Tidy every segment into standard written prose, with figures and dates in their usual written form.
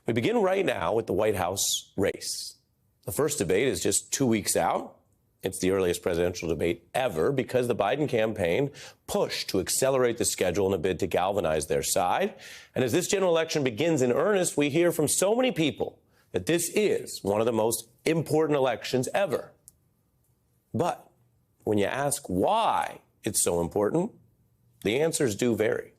We begin right now with the White House race. The first debate is just 2 weeks out. It's the earliest presidential debate ever because the Biden campaign pushed to accelerate the schedule in a bid to galvanize their side. And as this general election begins in earnest, we hear from so many people that this is one of the most important elections ever. But when you ask why it's so important, the answers do vary.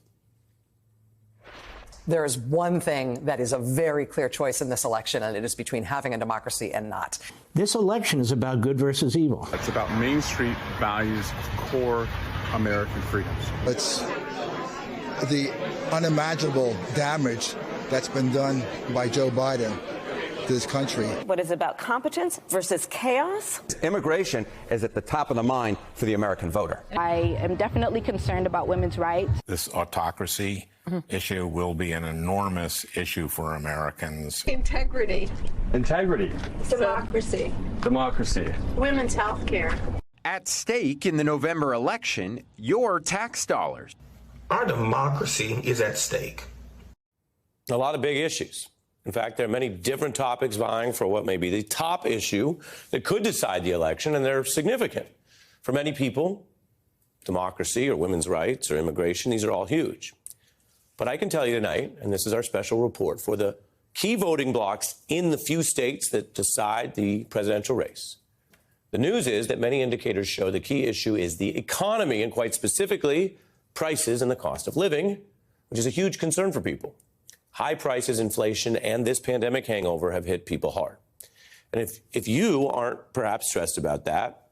There is one thing that is a very clear choice in this election, and it is between having a democracy and not. This election is about good versus evil. It's about Main Street values of core American freedoms. It's the unimaginable damage that's been done by Joe Biden to this country. What is about competence versus chaos? Immigration is at the top of the mind for the American voter. I am definitely concerned about women's rights. This autocracy issue will be an enormous issue for Americans. Integrity. Democracy. Women's health care. At stake in the November election, your tax dollars. Our democracy is at stake. A lot of big issues. In fact, there are many different topics vying for what may be the top issue that could decide the election, and they're significant. For many people, democracy or women's rights or immigration, these are all huge. But I can tell you tonight, and this is our special report, for the key voting blocks in the few states that decide the presidential race, the news is that many indicators show the key issue is the economy, and quite specifically, prices and the cost of living, which is a huge concern for people. High prices, inflation, and this pandemic hangover have hit people hard. And if you aren't perhaps stressed about that,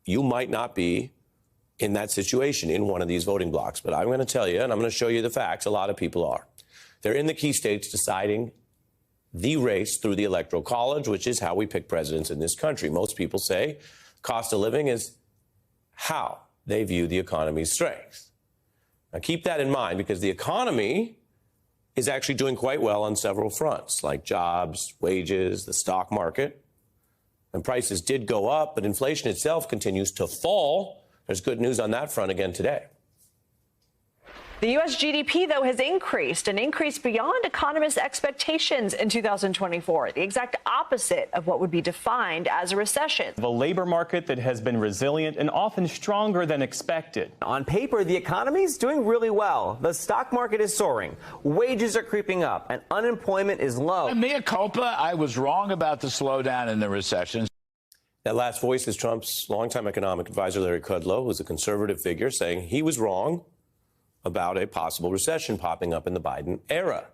you might not be in that situation in one of these voting blocks. But I'm going to tell you, and I'm going to show you the facts, a lot of people are. They're in the key states deciding the race through the Electoral College, which is how we pick presidents in this country. Most people say cost of living is how they view the economy's strength. Now, keep that in mind, because the economy is actually doing quite well on several fronts, like jobs, wages, the stock market. And prices did go up, but inflation itself continues to fall. There's good news on that front again today. The U.S. GDP, though, has increased beyond economists' expectations in 2024, the exact opposite of what would be defined as a recession. The labor market that has been resilient and often stronger than expected. On paper, the economy is doing really well. The stock market is soaring. Wages are creeping up and unemployment is low. Mea culpa, I was wrong about the slowdown in the recession. That last voice is Trump's longtime economic advisor, Larry Kudlow, who's a conservative figure, saying he was wrong about a possible recession popping up in the Biden era.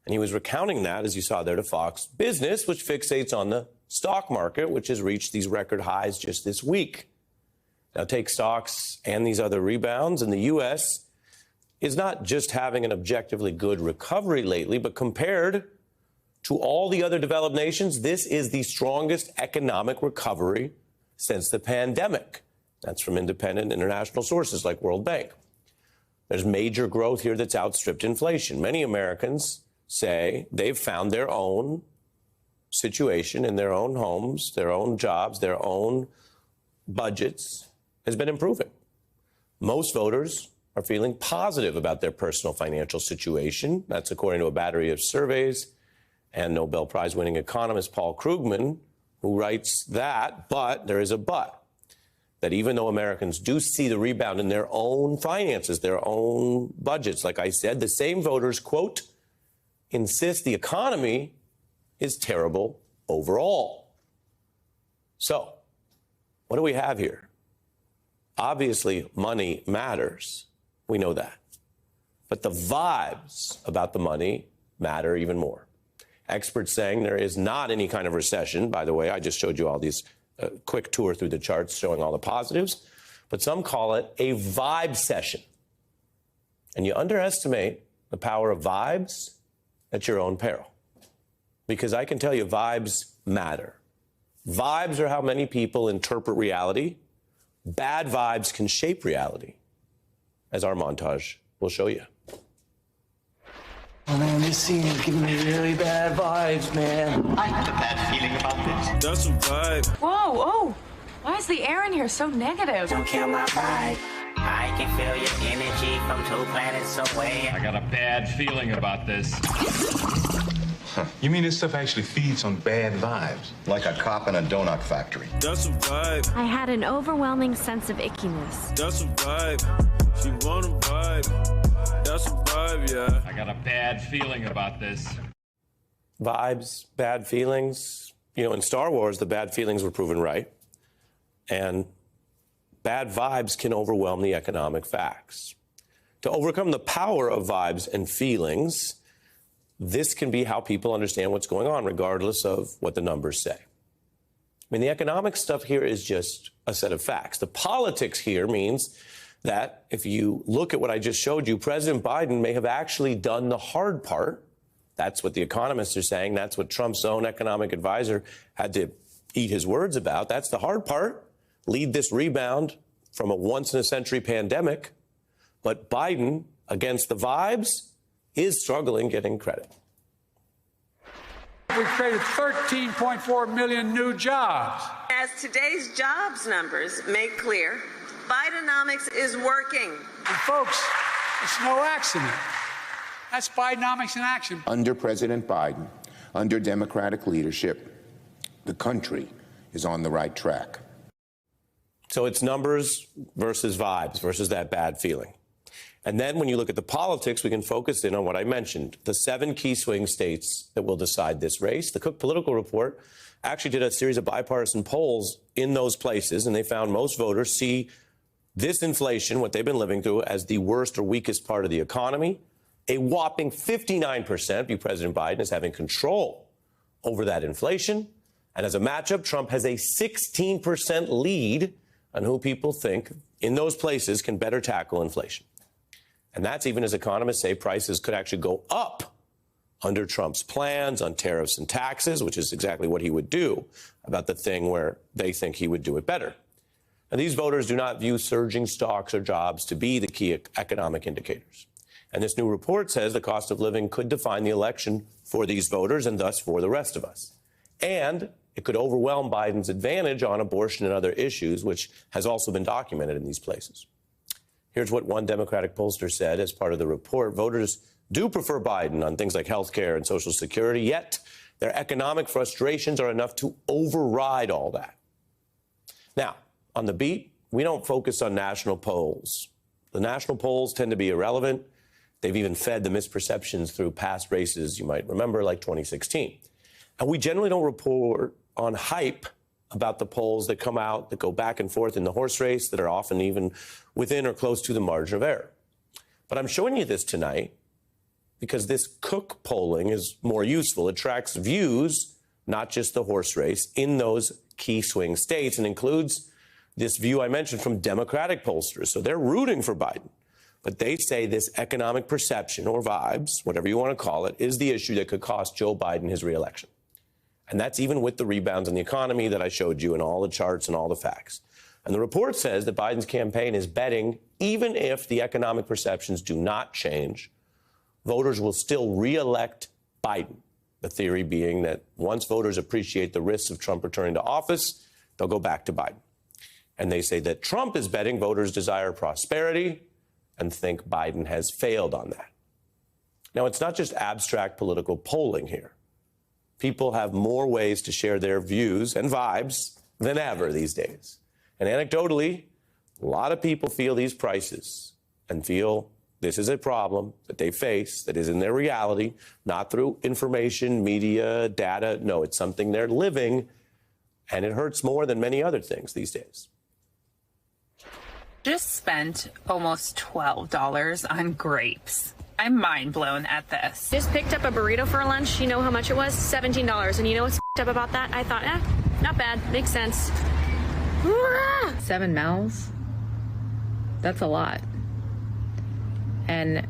And he was recounting that, as you saw there, to Fox Business, which fixates on the stock market, which has reached these record highs just this week. Now, take stocks and these other rebounds, and the U.S. is not just having an objectively good recovery lately, but compared to all the other developed nations, this is the strongest economic recovery since the pandemic. That's from independent international sources like World Bank. There's major growth here that's outstripped inflation. Many Americans say they've found their own situation in their own homes, their own jobs, their own budgets has been improving. Most voters are feeling positive about their personal financial situation. That's according to a battery of surveys and Nobel Prize-winning economist Paul Krugman, who writes that, but there is a but. That even though Americans do see the rebound in their own finances, their own budgets, like I said, the same voters, quote, insist the economy is terrible overall. So, what do we have here? Obviously, money matters. We know that. But the vibes about the money matter even more. Experts saying there is not any kind of recession. By the way, I just showed you all these quick tour through the charts showing all the positives, but some call it a vibe session. And you underestimate the power of vibes at your own peril. Because I can tell you vibes matter. Vibes are how many people interpret reality. Bad vibes can shape reality, as our montage will show you. Oh man, this scene is giving me really bad vibes, man. I have a bad feeling about this. That's a vibe. Whoa, oh. Why is the air in here so negative? Don't kill my vibe. I can feel your energy from 2 planets away. I got a bad feeling about this. You mean this stuff actually feeds on bad vibes? Like a cop in a donut factory. That's a vibe. I had an overwhelming sense of ickiness. That's a vibe. She want a vibe. That's a vibe, yeah. I got a bad feeling about this. Vibes, bad feelings. You know, in Star Wars, the bad feelings were proven right. And bad vibes can overwhelm the economic facts. To overcome the power of vibes and feelings, this can be how people understand what's going on, regardless of what the numbers say. I mean, the economic stuff here is just a set of facts. The politics here means that if you look at what I just showed you, President Biden may have actually done the hard part. That's what the economists are saying. That's what Trump's own economic advisor had to eat his words about. That's the hard part. Lead this rebound from a once-in-a-century pandemic. But Biden, against the vibes, is struggling getting credit. We created 13.4 million new jobs. As today's jobs numbers make clear, Bidenomics is working. And folks, it's no accident. That's Bidenomics in action. Under President Biden, under Democratic leadership, the country is on the right track. So it's numbers versus vibes versus that bad feeling. And then when you look at the politics, we can focus in on what I mentioned, the 7 key swing states that will decide this race. The Cook Political Report actually did a series of bipartisan polls in those places, and they found most voters see this inflation, what they've been living through, as the worst or weakest part of the economy. A whopping 59% view President Biden as having control over that inflation. And as a matchup, Trump has a 16% lead on who people think in those places can better tackle inflation. And that's even as economists say prices could actually go up under Trump's plans on tariffs and taxes, which is exactly what he would do about the thing where they think he would do it better. And these voters do not view surging stocks or jobs to be the key economic indicators. And this new report says the cost of living could define the election for these voters and thus for the rest of us. And it could overwhelm Biden's advantage on abortion and other issues, which has also been documented in these places. Here's what one Democratic pollster said as part of the report. Voters do prefer Biden on things like health care and Social Security, yet their economic frustrations are enough to override all that. Now, on the beat, we don't focus on national polls. The national polls tend to be irrelevant. They've even fed the misperceptions through past races, you might remember, like 2016. And we generally don't report on hype about the polls that come out, that go back and forth in the horse race, that are often even within or close to the margin of error. But I'm showing you this tonight because this Cook polling is more useful. It tracks views, not just the horse race, in those key swing states, and includes this view I mentioned from Democratic pollsters. So they're rooting for Biden. But they say this economic perception, or vibes, whatever you want to call it, is the issue that could cost Joe Biden his reelection. And that's even with the rebounds in the economy that I showed you and all the charts and all the facts. And the report says that Biden's campaign is betting even if the economic perceptions do not change, voters will still reelect Biden. The theory being that once voters appreciate the risks of Trump returning to office, they'll go back to Biden. And they say that Trump is betting voters desire prosperity and think Biden has failed on that. Now, it's not just abstract political polling here. People have more ways to share their views and vibes than ever these days. And anecdotally, a lot of people feel these prices and feel this is a problem that they face that is in their reality, not through information, media, data. No, it's something they're living, and it hurts more than many other things these days. Just spent almost $12 on grapes. I'm mind blown at this. Just picked up a burrito for lunch. You know how much it was? $17. And you know what's up about that? I thought, not bad. Makes sense. 7 mouths? That's a lot. And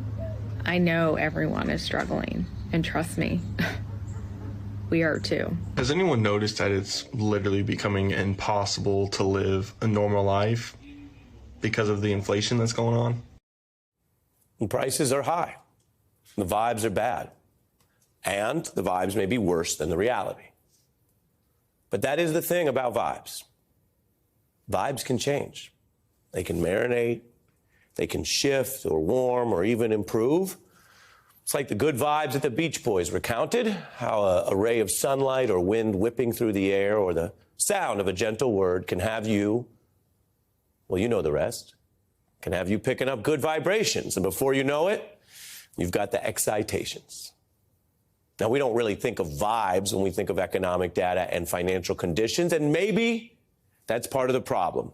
I know everyone is struggling. And trust me, we are too. Has anyone noticed that it's literally becoming impossible to live a normal life because of the inflation that's going on? And prices are high. The vibes are bad. And the vibes may be worse than the reality. But that is the thing about vibes. Vibes can change. They can marinate. They can shift or warm or even improve. It's like the good vibes that the Beach Boys recounted, how a ray of sunlight or wind whipping through the air or the sound of a gentle word can have you, well, you know the rest, can have you picking up good vibrations. And before you know it, you've got the excitations. Now, we don't really think of vibes when we think of economic data and financial conditions, and maybe that's part of the problem.